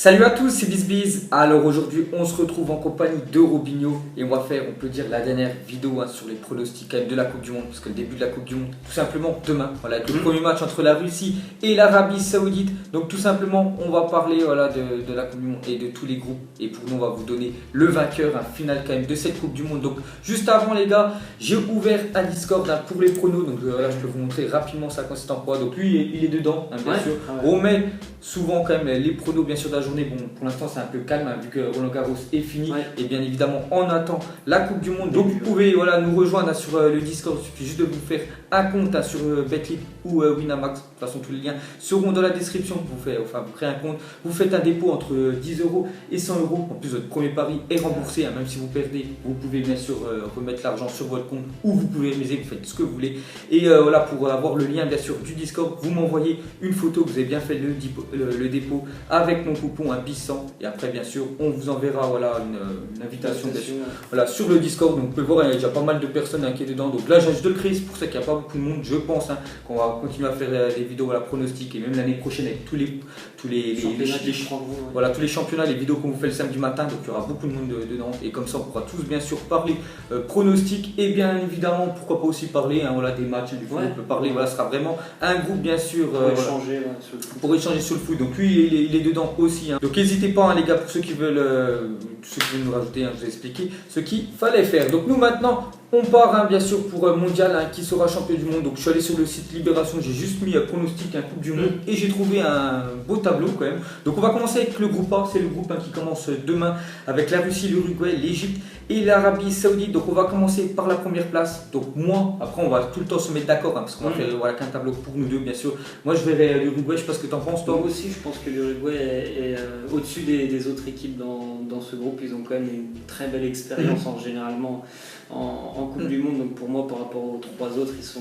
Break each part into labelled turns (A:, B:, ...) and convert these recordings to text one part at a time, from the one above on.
A: Salut à tous, c'est BizBiz. Alors aujourd'hui, on se retrouve en compagnie de Robinho et on va faire, on peut dire, la dernière vidéo sur les pronostics de la Coupe du Monde, parce que le début de la Coupe du Monde, tout simplement demain, voilà, avec le premier match entre la Russie et l'Arabie Saoudite. Donc tout simplement, on va parler de la Coupe du Monde et de tous les groupes. Et pour nous, on va vous donner le vainqueur, un final quand même de cette Coupe du Monde. Donc juste avant les gars, j'ai ouvert un Discord pour les pronos. Donc là, je peux vous montrer rapidement ça consiste en quoi. Donc lui, il est dedans, bien sûr. On met souvent quand même les pronos bien sûr de la journée. Bon, pour l'instant c'est un peu calme vu que Roland Garros est fini et bien évidemment on attend la Coupe du Monde. Donc vous pouvez nous rejoindre sur le Discord. Il suffit juste de vous faire un compte sur Betclic ou Winamax. De toute façon tous les liens seront dans la description. Vous créez un compte, vous faites un dépôt entre 10 € et 100 €. En plus votre premier pari est remboursé, même si vous perdez, vous pouvez bien sûr remettre l'argent sur votre compte ou vous pouvez miser, vous faites ce que vous voulez. Et pour avoir le lien bien sûr du Discord, vous m'envoyez une photo que vous avez bien fait le dépôt avec mon coupon BIZ100 et après bien sûr on vous enverra une invitation bien sûr, sur le Discord. Donc vous pouvez voir il y a déjà pas mal de personnes qui est dedans. Donc là je viens de le créer, c'est pour ça qu'il n'y a pas beaucoup de monde. Je pense qu'on va continuer à faire des vidéos pronostics et même l'année prochaine avec tous les championnats, les vidéos qu'on vous fait le samedi matin. Donc il y aura beaucoup de monde dedans et comme ça on pourra tous bien sûr parler pronostics et bien évidemment pourquoi pas aussi parler des matchs du foot. On peut parler, ce sera vraiment un groupe bien sûr pour échanger sur le foot. Donc lui il est dedans aussi. Donc n'hésitez pas les gars, pour ceux qui veulent nous rajouter, je vous ai expliqué ce qu'il fallait faire. Donc nous maintenant on part bien sûr pour mondial, qui sera champion du monde. Donc je suis allé sur le site Libération, j'ai juste mis pronostic Coupe du Monde et j'ai trouvé un beau tableau quand même. Donc on va commencer avec le groupe A, c'est le groupe qui commence demain avec la Russie, l'Uruguay, l'Égypte et l'Arabie Saoudite. Donc on va commencer par la première place. Donc moi, après on va tout le temps se mettre d'accord parce qu'on va faire qu'un tableau pour nous deux bien sûr. Moi je verrai l'Uruguay, je sais pas ce que tu en penses toi.
B: Moi aussi je pense que l'Uruguay est au-dessus des autres équipes dans ce groupe. Ils ont quand même une très belle expérience généralement en Coupe du Monde. Donc pour moi par rapport aux trois autres ils sont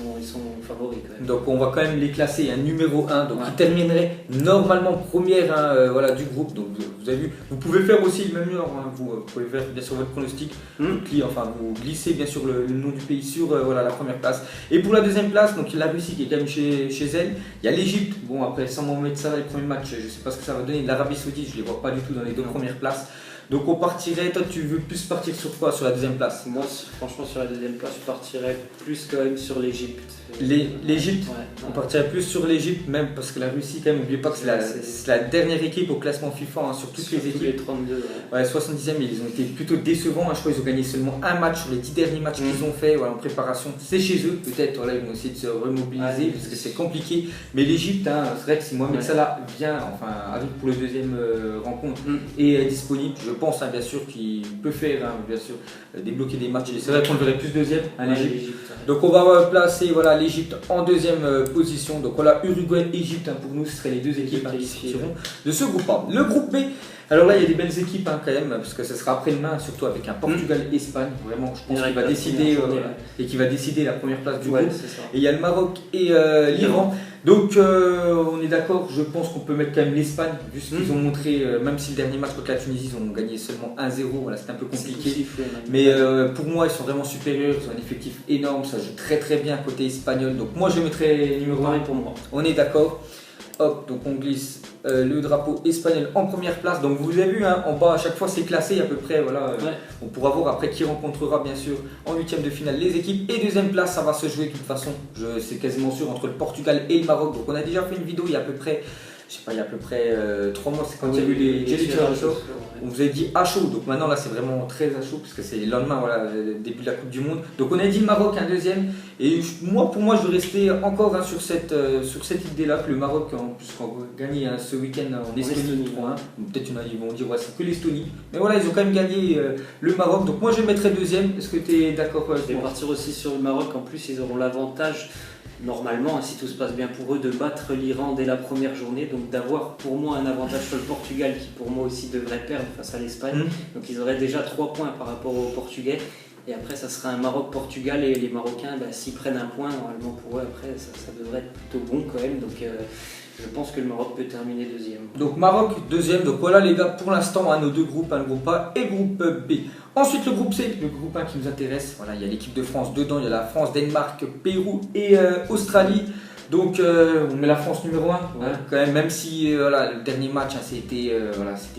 B: favoris quand même.
A: Donc on va quand même les classer numéro 1, donc qui terminerait normalement première du groupe. Donc vous avez vu, vous pouvez faire aussi le même numéro, vous pouvez faire bien sûr votre pronostic, vous glissez bien sûr le nom du pays sur la première place. Et pour la deuxième place, donc la Russie qui est quand même chez elle, il y a l'Égypte, bon après sans Mohamed Salah les premiers matchs, je ne sais pas ce que ça va donner, l'Arabie Saoudite je ne les vois pas du tout dans les deux premières places. Donc on partirait, toi tu veux plus partir sur quoi, sur la deuxième place?
B: Moi franchement sur la deuxième place je partirais plus quand même sur l'Égypte.
A: L'Égypte, on partirait plus sur l'Égypte même parce que la Russie quand même, n'oubliez pas que c'est la dernière équipe au classement FIFA sur toutes les équipes.
B: Les 32.
A: 70e, ils ont été plutôt décevants. Je crois qu'ils ont gagné seulement un match sur les 10 derniers matchs qu'ils ont fait en préparation. C'est chez eux, peut-être ils vont essayer de se remobiliser parce que c'est compliqué. Mais l'Égypte, c'est vrai que si Mohamed Salah arrive pour le deuxième rencontre et est disponible, je pense bien sûr qu'il peut faire bien sûr débloquer des matchs. C'est vrai qu'on le verrait plus deuxième l'Égypte. Donc on va placer l'Égypte en deuxième position. Donc Uruguay, Égypte pour nous ce seraient les deux équipes qui sortiront de ce groupe A. Le groupe B, alors là il y a des belles équipes quand même parce que ce sera après-demain surtout avec un Portugal-Espagne. Vraiment je pense qu'il va décider et qui va décider la première place du groupe. Et il y a le Maroc et l'Iran. Donc on est d'accord, je pense qu'on peut mettre quand même l'Espagne, vu ce qu'ils ont montré, même si le dernier match contre la Tunisie, ils ont gagné seulement 1-0, c'était un peu compliqué. Mais pour moi, ils sont vraiment supérieurs, ils ont un effectif énorme, ça joue très très bien côté espagnol. Donc moi je mettrais numéro 1 pour moi. On est d'accord. Hop, donc on glisse le drapeau espagnol en première place. Donc vous avez vu en bas à chaque fois c'est classé à peu près. On pourra voir après qui rencontrera bien sûr en huitième de finale les équipes. Et deuxième place ça va se jouer de toute façon. C'est quasiment sûr entre le Portugal et le Maroc. Donc on a déjà fait une vidéo il y a à peu près 3 mois, c'est quand il y a eu les Jelly Show. On vous a dit à chaud, donc maintenant là c'est vraiment très à chaud parce que c'est le lendemain, début de la Coupe du Monde. Donc on a dit le Maroc un deuxième et pour moi je veux rester encore sur cette idée là que le Maroc en plus quand on gagné ce week-end en Estonie 3-1, peut-être ils vont dire c'est que l'Estonie, mais ils ont quand même gagné le Maroc. Donc moi je mettrais deuxième. Est-ce que tu es d'accord?
B: Je vais partir aussi sur le Maroc. En plus ils auront l'avantage normalement, si tout se passe bien pour eux, de battre l'Iran dès la première journée, donc d'avoir pour moi un avantage sur le Portugal qui pour moi aussi devrait perdre face à l'Espagne. Donc ils auraient déjà 3 points par rapport aux Portugais. Et après ça sera un Maroc-Portugal et les Marocains s'ils prennent un point, normalement pour eux après ça devrait être plutôt bon quand même. Donc je pense que le Maroc peut terminer deuxième.
A: Donc Maroc deuxième, donc les gars pour l'instant nos deux groupes, le groupe A et le groupe B. Ensuite le groupe C, le groupe 1 qui nous intéresse, il y a l'équipe de France dedans, il y a la France, Danemark, Pérou et Australie. Donc on met la France numéro 1, quand même si voilà, le dernier match c'était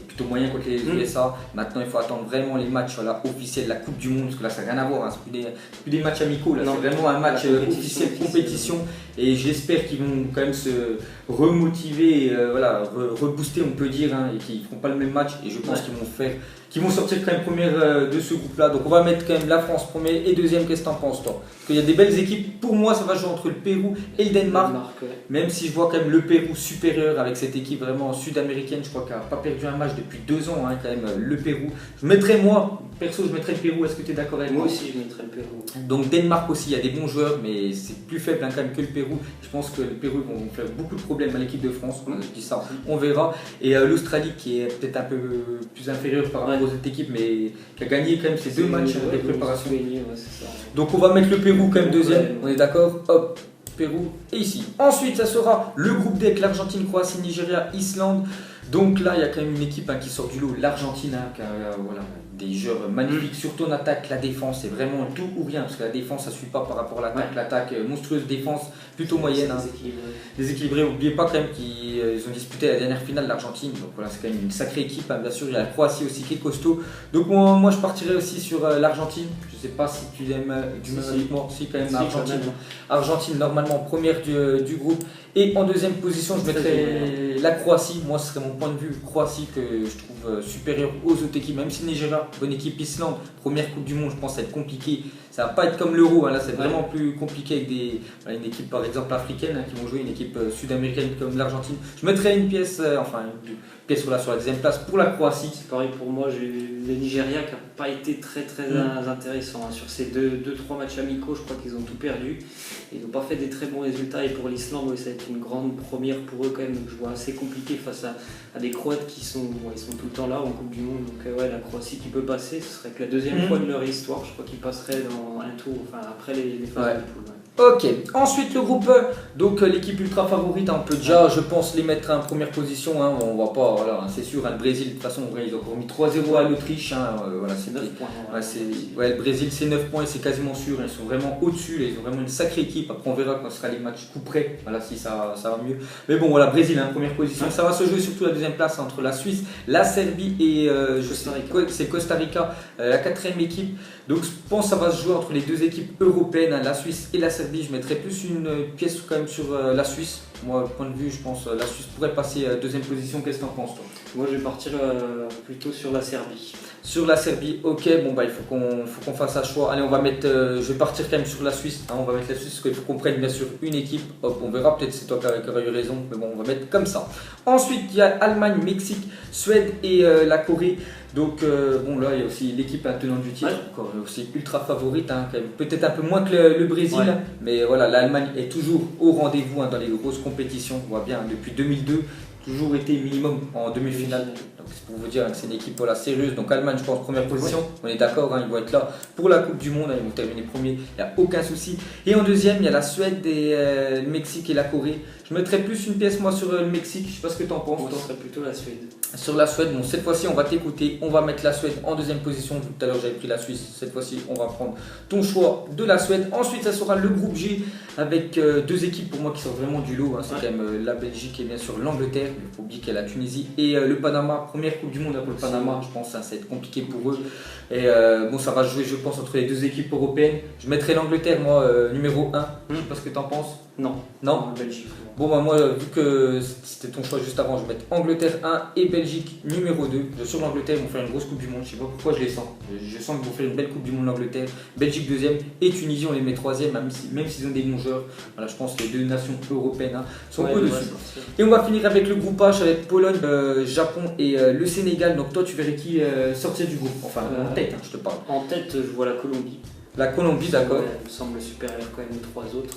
A: plutôt moyen contre les USA. Maintenant il faut attendre vraiment les matchs officiels, la Coupe du Monde, parce que là ça n'a rien à voir, c'est plus des matchs amicaux, là c'est vraiment un match officiel, compétition. Et j'espère qu'ils vont quand même se remotiver, rebooster on peut dire, et qu'ils ne feront pas le même match. Et je pense qu'ils vont sortir quand même première de ce groupe-là. Donc on va mettre quand même la France première et deuxième. Qu'est-ce que tu en penses toi? Parce qu'il y a des belles équipes. Pour moi, ça va jouer entre le Pérou et le Danemark. Même si je vois quand même le Pérou supérieur avec cette équipe vraiment sud-américaine. Je crois qu'elle n'a pas perdu un match depuis 2 ans, quand même, le Pérou. Je mettrais le Pérou. Est-ce que tu es d'accord avec moi?
B: Moi aussi, je mettrais le Pérou.
A: Donc Danemark aussi, il y a des bons joueurs, mais c'est plus faible quand même que le Pérou. Je pense que le Pérou vont faire beaucoup de problèmes à l'équipe de France. Je dis ça, on verra. Et l'Australie qui est peut-être un peu plus inférieure par rapport aux autres équipes, mais qui a gagné quand même ses 2 matchs de préparation. Donc on va mettre le Pérou quand même deuxième, on est d'accord? Hop, Pérou et ici. Ensuite, ça sera le groupe D avec l'Argentine, Croatie, Nigeria, Islande. Donc là, il y a quand même une équipe qui sort du lot, l'Argentine, qui a des joueurs magnifiques, surtout en attaque. La défense, c'est vraiment tout ou rien, parce que la défense, ça ne suit pas par rapport à l'attaque. L'attaque, monstrueuse défense, plutôt moyenne. Déséquilibré. N'oubliez pas quand même qu'ils ont disputé la dernière finale de l'Argentine. Donc voilà, c'est quand même une sacrée équipe. Bien sûr, il y a la Croatie aussi qui est costaud. Donc moi je partirais aussi sur l'Argentine. Je ne sais pas si tu aimes du même avec moi. Si, quand même, l'Argentine. Argentine, normalement, première du groupe. Et en deuxième position, je mettrais la Croatie. Moi, ce serait mon point de vue. Croatie que je trouve supérieure aux autres équipes. Même si Nigeria, bonne équipe. Islande, première Coupe du Monde, je pense que ça va être compliqué. Ça va pas être comme l'Euro. Là, c'est vraiment plus compliqué avec une équipe, par exemple, africaine qui vont jouer une équipe sud-américaine comme l'Argentine. Je mettrais une pièce, une pièce sur la deuxième place pour la Croatie.
B: C'est pareil pour moi. Le Nigeria qui n'a pas été très intéressant. Sur ces 2-3 matchs amicaux, je crois qu'ils ont tout perdu. Ils n'ont pas fait des très bons résultats. Et pour l'Islande, ça a été une grande première pour eux quand même. Donc je vois assez compliqué face à des Croates qui sont tout le temps là en Coupe du Monde. Donc la Croatie qui peut passer, ce serait que la deuxième fois de leur histoire. Je crois qu'ils passeraient dans un tour, après les phases de poule.
A: Ok, ensuite le groupe E, donc l'équipe ultra favorite, on peut déjà, je pense, les mettre en première position. On va pas, c'est sûr, le Brésil, de toute façon, ils ont encore mis 3-0 à l'Autriche. C'est 9 points. Le Brésil, c'est 9 points et c'est quasiment sûr. Ils sont vraiment au-dessus, ils ont vraiment une sacrée équipe. Après, on verra quand ce sera les matchs coup près, si ça va mieux. Mais bon, Brésil, première position. Ça va se jouer surtout la deuxième place entre la Suisse, la Serbie et c'est Costa Rica, la quatrième équipe. Donc je pense que ça va se jouer entre les deux équipes européennes, la Suisse et la Serbie. Je mettrais plus une pièce quand même sur la Suisse. Moi, point de vue, je pense que la Suisse pourrait passer deuxième position. Qu'est-ce que tu en penses toi?
B: Moi, je vais partir plutôt sur la Serbie.
A: Sur la Serbie, ok, il faut qu'on fasse un choix. Allez, on va mettre, je vais partir quand même sur la Suisse. On va mettre la Suisse parce qu'il faut qu'on prenne bien sûr une équipe. Hop, on verra, peut-être c'est toi qui auras eu raison, mais bon, on va mettre comme ça. Ensuite, il y a Allemagne, Mexique, Suède et la Corée. Donc là il y a aussi l'équipe tenante du titre, encore aussi ultra favorite, quand même. Peut-être un peu moins que le Brésil, mais voilà, l'Allemagne est toujours au rendez-vous dans les grosses compétitions. On voit bien depuis 2002, toujours été minimum en demi-finale. Donc c'est pour vous dire que c'est une équipe sérieuse. Donc Allemagne, je pense, première position, on est d'accord, ils vont être là pour la Coupe du Monde, ils vont terminer premier, il n'y a aucun souci. Et en deuxième, il y a la Suède, le Mexique et la Corée. Je mettrais plus une pièce moi sur le Mexique, je ne sais pas ce que tu en penses.
B: Moi, ce serait plutôt la Suède.
A: Sur la Suède, bon, cette fois-ci on va t'écouter, on va mettre la Suède en deuxième position. Tout à l'heure j'avais pris la Suisse, cette fois-ci on va prendre ton choix de la Suède. Ensuite ça sera le groupe G avec deux équipes pour moi qui sortent vraiment du lot. C'est quand même la Belgique et bien sûr l'Angleterre. Il faut oublier qu'il y a la Tunisie et le Panama. Première Coupe du Monde pour le Panama, je pense que ça va être compliqué pour eux. Et ça va jouer je pense entre les deux équipes européennes. Je mettrai l'Angleterre moi numéro 1. Je ne sais pas ce que tu en penses. Non,
B: Belgique.
A: Bon moi vu que c'était ton choix juste avant, je vais mettre Angleterre 1 et Belgique numéro 2. Sur l'Angleterre ils vont faire une grosse Coupe du Monde, je sais pas pourquoi je les sens. Je sens qu'ils vont faire une belle Coupe du Monde l'Angleterre. Belgique deuxième et Tunisie on les met troisième, même s'ils ont des bons joueurs. Voilà, je pense que les deux nations européennes sont au-dessus. Et on va finir avec le groupe H avec Pologne, Japon et le Sénégal. Donc toi tu verrais qui sortir du groupe, enfin en tête je te parle.
B: En tête je vois la Colombie.
A: La Colombie d'accord.
B: Elle me semble supérieure quand même aux 3 autres.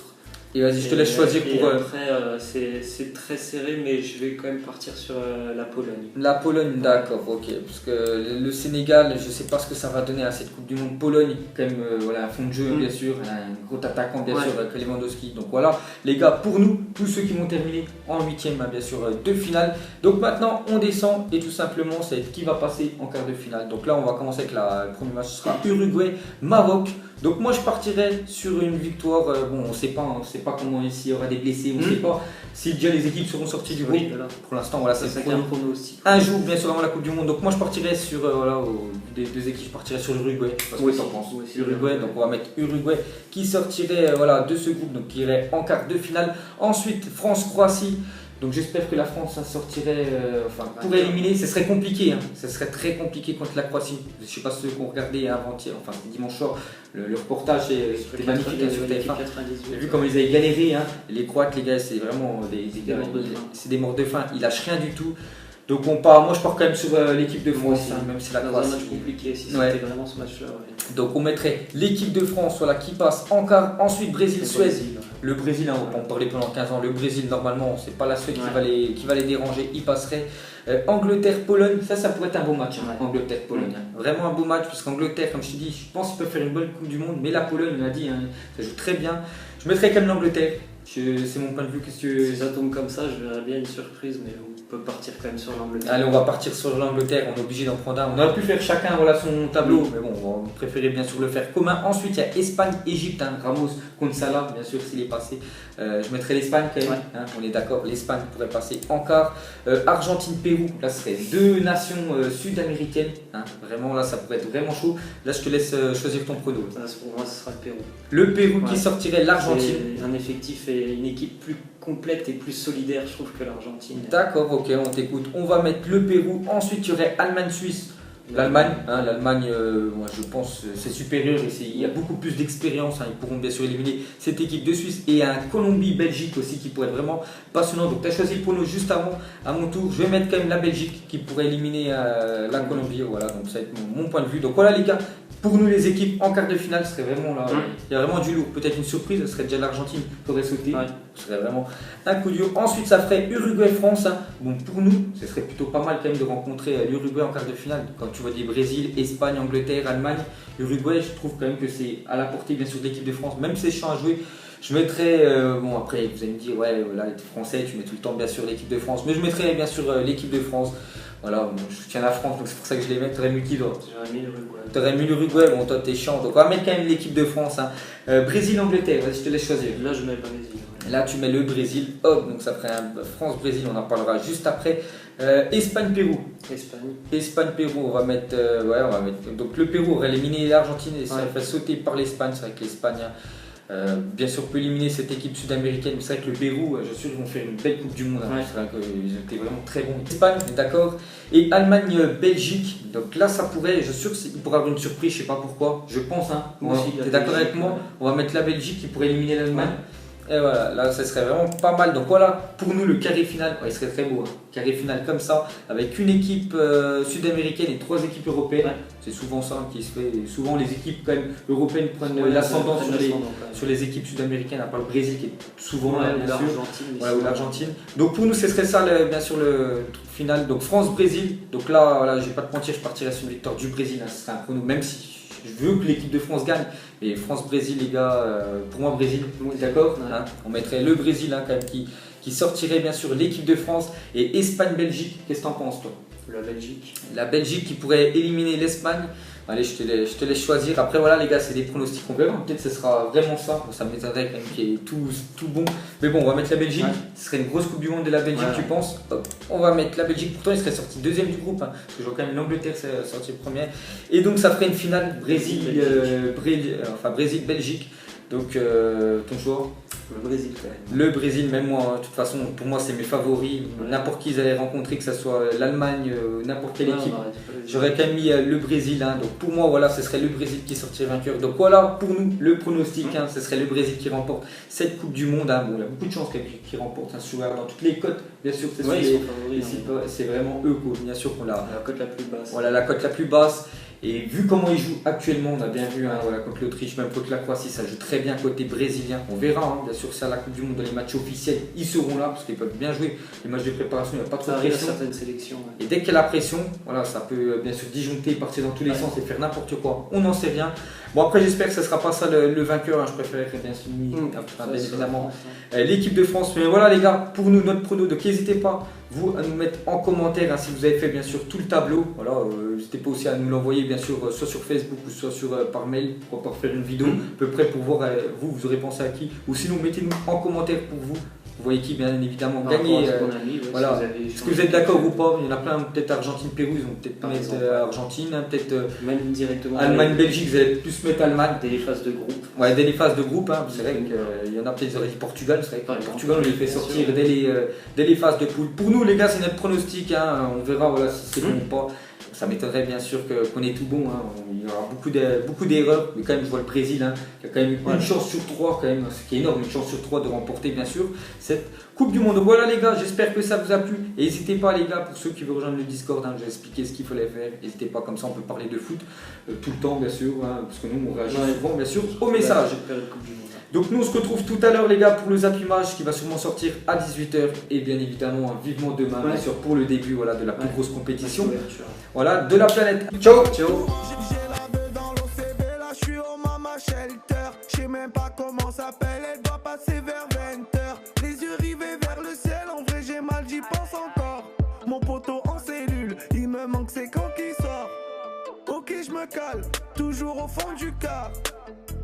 A: Et vas-y, je te laisse choisir pour.
B: Après, c'est très serré, mais je vais quand même partir sur la Pologne.
A: La Pologne, d'accord, ok. Parce que le Sénégal, je ne sais pas ce que ça va donner à cette Coupe du Monde. Pologne, quand même, un fond de jeu, bien sûr, un gros attaquant, bien sûr, avec Lewandowski. Donc voilà, les gars, pour nous, tous ceux qui vont terminer en 8e, bien sûr, de finale. Donc maintenant, on descend et tout simplement, c'est qui va passer en quart de finale. Donc là, on va commencer avec le premier match, ce sera Uruguay-Maroc. Donc moi, je partirais sur une victoire. On ne sait pas sait pas comment s'il y aura des blessés, on ne sait pas si déjà les équipes seront sorties du groupe. Pour l'instant, voilà, c'est
B: pour nous aussi.
A: Un jour, bien sûr, avant la Coupe du Monde. Donc moi, je partirais sur des deux équipes, je partirais sur l'Uruguay. Parce que t'en penses. Uruguay, donc on va mettre Uruguay qui sortirait de ce groupe, donc qui irait en quart de finale. Ensuite, France-Croatie. Donc j'espère que la France sortirait, pour éliminer, ce serait compliqué, ce serait très compliqué contre la Croatie. Je ne sais pas ceux qui ont regardé avant-hier, dimanche soir, le reportage c'était magnifique sur TF1. J'ai vu comment ils avaient galéré, les Croates, les gars, c'est vraiment des morts de faim, ils lâchent rien du tout. Donc moi je pars quand même sur l'équipe de France, même si la Croatie.
B: C'est un match compliqué si c'était vraiment ce match-là.
A: Donc on mettrait l'équipe de France qui passe en quart, ensuite Brésil-Suède. Le Brésil, on va en parler pendant 15 ans. Le Brésil, normalement, c'est pas la Suède qui va les déranger, il passerait. Angleterre-Pologne, ça pourrait être un beau match. Angleterre-Pologne. Vraiment un beau match, parce qu'Angleterre, comme je te dis, je pense qu'ils peuvent faire une bonne Coupe du Monde, mais la Pologne, on a dit, ça joue très bien. Je mettrais quand même l'Angleterre. C'est mon point de vue.
B: Si ça tombe comme ça, je verrais bien une surprise, mais on peut partir quand même sur l'Angleterre.
A: Allez, on va partir sur l'Angleterre, on est obligé d'en prendre un. On aurait pu faire chacun son tableau, mais bon, on préférait bien sûr le faire commun. Ensuite, il y a Espagne-Égypte, Ramos contre Salah, bien sûr, s'il est passé. Je mettrais l'Espagne quand même, on est d'accord, l'Espagne pourrait passer en quart. Argentine-Pérou, là, ce serait deux nations sud-américaines. Vraiment, là, ça pourrait être vraiment chaud. Là, je te laisse choisir ton prono.
B: Pour moi, ce sera le Pérou.
A: Le Pérou qui sortirait l'Argentine.
B: Un effectif et une équipe plus complète et plus solidaire, je trouve, que l'Argentine.
A: D'accord, ok, on t'écoute. On va mettre le Pérou. Ensuite, il y aurait Allemagne-Suisse. L'Allemagne, moi je pense c'est supérieur et il y a beaucoup plus d'expérience. Ils pourront bien sûr éliminer cette équipe de Suisse et un Colombie-Belgique aussi qui pourrait être vraiment passionnant. Donc tu as choisi le prono juste avant, à mon tour. Je vais mettre quand même la Belgique qui pourrait éliminer la Colombie. Voilà, donc ça va être mon point de vue. Donc voilà les gars. Pour nous, les équipes en quart de finale, ce serait vraiment là. Il y a vraiment du lourd. Peut-être une surprise, ce serait déjà l'Argentine qui aurait sauté. Ce serait vraiment un coup dur. Ensuite, ça ferait Uruguay-France. Bon, pour nous, ce serait plutôt pas mal quand même de rencontrer l'Uruguay en quart de finale. Quand tu vois des Brésil, Espagne, Angleterre, Allemagne, Uruguay, je trouve quand même que c'est à la portée bien sûr de l'équipe de France. Même si c'est chiant à jouer, je mettrais. Après, vous allez me dire, ouais, là, les Français, tu mets tout le temps bien sûr l'équipe de France. Mais je mettrais bien sûr l'équipe de France. Voilà, je tiens la France, donc c'est pour ça que je les mets. T'aurais mis qui toi?
B: J'aurais mis l'Uruguay.
A: T'aurais mis l'Uruguay, bon toi t'es chiant, donc on va mettre quand même l'équipe de France. Brésil-Angleterre, vas-y je te laisse choisir.
B: Là je mets le Brésil.
A: Là tu mets le Brésil, hop, donc ça ferait un France-Brésil, on en parlera juste après. Espagne-Pérou. Espagne-Pérou, on va mettre. Donc le Pérou aurait éliminé l'Argentine et ça fait sauter par l'Espagne, c'est vrai que l'Espagne. Bien sûr, peut éliminer cette équipe sud-américaine, mais c'est vrai que le Pérou, je suis sûr qu'ils vont faire une belle Coupe du Monde. C'est vrai qu'ils étaient vraiment très bons. Espagne, on est d'accord. Et Allemagne-Belgique, donc là, ça pourrait, je suis sûr qu'il pourrait avoir une surprise, je sais pas pourquoi. Je pense, tu es d'accord avec moi? On va mettre la Belgique qui pourrait éliminer l'Allemagne. Et voilà, là ça serait vraiment pas mal. Donc voilà, pour nous le carré final, il serait très beau. Carré final comme ça, avec une équipe sud-américaine et 3 équipes européennes. C'est souvent ça qui se fait. Souvent les équipes quand même européennes prennent l'ascendant sur les équipes sud-américaines, à part le Brésil qui est souvent là, bien sûr. Ou l'Argentine. Donc pour nous, ce serait ça bien sûr le final. Donc France-Brésil. Donc là, voilà, je vais pas te mentir, je partirais sur une victoire du Brésil. Ce serait un prono, même si je veux que l'équipe de France gagne. Mais France-Brésil, les gars, pour moi, Brésil, d'accord, on mettrait le Brésil quand même qui sortirait bien sûr l'équipe de France. Et Espagne-Belgique, qu'est-ce que t'en penses toi?
B: La Belgique. La
A: Belgique qui pourrait éliminer l'Espagne. Allez, je te laisse choisir. Après, voilà, les gars, c'est des pronostics. On verra. Peut-être que ce sera vraiment ça. Ça m'étonnerait quand même qu'il y ait tout bon. Mais bon, on va mettre la Belgique. Ce serait une grosse Coupe du Monde de la Belgique, tu penses? Hop. On va mettre la Belgique. Pourtant, il serait sorti deuxième du groupe. Parce que je vois quand même l'Angleterre sorti première. Et donc, ça ferait une finale Brésil-Belgique. Donc, ton choix?
B: Le Brésil quand même.
A: Le Brésil, même moi, de toute façon, pour moi c'est mes favoris. N'importe qui ils allaient rencontrer, que ce soit l'Allemagne, n'importe quelle équipe. J'aurais quand même mis le Brésil. Donc pour moi, voilà, ce serait le Brésil qui sortirait vainqueur. Donc voilà, pour nous, le pronostic, ce serait le Brésil qui remporte cette Coupe du Monde. Bon, il y a beaucoup de chances qu'il remporte dans toutes les cotes. Bien sûr, c'est vraiment eux, bien sûr, qu'on l'a.
B: La cote la plus basse.
A: Voilà, la cote la plus basse. Et vu comment ils jouent actuellement, on a bien vu contre l'Autriche, même contre la Croatie, ça joue très bien côté brésilien. On verra, bien sûr, c'est à la Coupe du Monde, dans les matchs officiels, ils seront là parce qu'ils peuvent bien jouer. Les matchs de préparation, il n'y a pas trop de pression.
B: Certaines sélections.
A: Et dès qu'il y a la pression, voilà, ça peut bien sûr disjoncter, partir dans tous les sens et faire n'importe quoi. On n'en sait rien. Bon, après, j'espère que ce ne sera pas ça le vainqueur. Je préférerais bien sûr, bien évidemment, l'équipe de France. Mais voilà, les gars, pour nous, notre prono, donc n'hésitez pas. vous à nous mettre en commentaire si vous avez fait bien sûr tout le tableau. Voilà, n'hésitez pas aussi à nous l'envoyer bien sûr soit sur Facebook ou soit par mail pour pouvoir faire une vidéo à peu près pour voir vous aurez pensé à qui. Ou sinon mettez-nous en commentaire pour vous. Vous voyez qui bien évidemment gagner. Voilà. Est-ce que vous êtes d'accord ou pas? Il y en a plein, peut-être Argentine-Pérou, ils vont peut-être mettre Argentine, hein, peut-être
B: même directement
A: Allemagne-Belgique, vous allez plus mettre Allemagne.
B: Dès les phases de groupe.
A: Ouais, dès les phases de groupe, hein, c'est vrai qu'il y en a peut-être, ils auraient dit Portugal, c'est vrai que Portugal on les fait sortir dès les phases de poule. Pour nous les gars, c'est notre pronostic, hein, on verra voilà, si c'est bon ou pas. Ça m'étonnerait bien sûr qu'on ait tout bon, hein. Il y aura beaucoup d'erreurs, mais quand même je vois le Brésil, hein, qui a quand même une chance sur 3, quand même, ce qui est énorme, une chance sur 3 de remporter bien sûr cette Coupe du Monde. Voilà les gars, j'espère que ça vous a plu. Et n'hésitez pas les gars, pour ceux qui veulent rejoindre le Discord, hein, j'ai expliqué ce qu'il fallait faire. N'hésitez pas, comme ça on peut parler de foot tout le temps bien sûr, hein, parce que nous on réagit souvent bien sûr aux messages. Donc nous on se retrouve tout à l'heure les gars pour le Zappy Match qui va sûrement sortir à 18 h et bien évidemment vivement demain bien sûr pour le début voilà, de la plus grosse compétition voilà, de la planète. Ciao. Ciao.
C: Je sais même pas comment s'appelle, elle doit passer vers 20 h. Les yeux rivés vers le ciel, en vrai j'ai mal, j'y pense encore. Mon poteau en cellule, il me manque c'est quand qu'il sort. Ok je me cale, toujours au fond du car.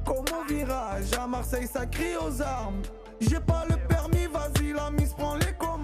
C: Comme au virage, à Marseille ça crie aux armes. J'ai pas le permis, vas-y la mise prend les comptes.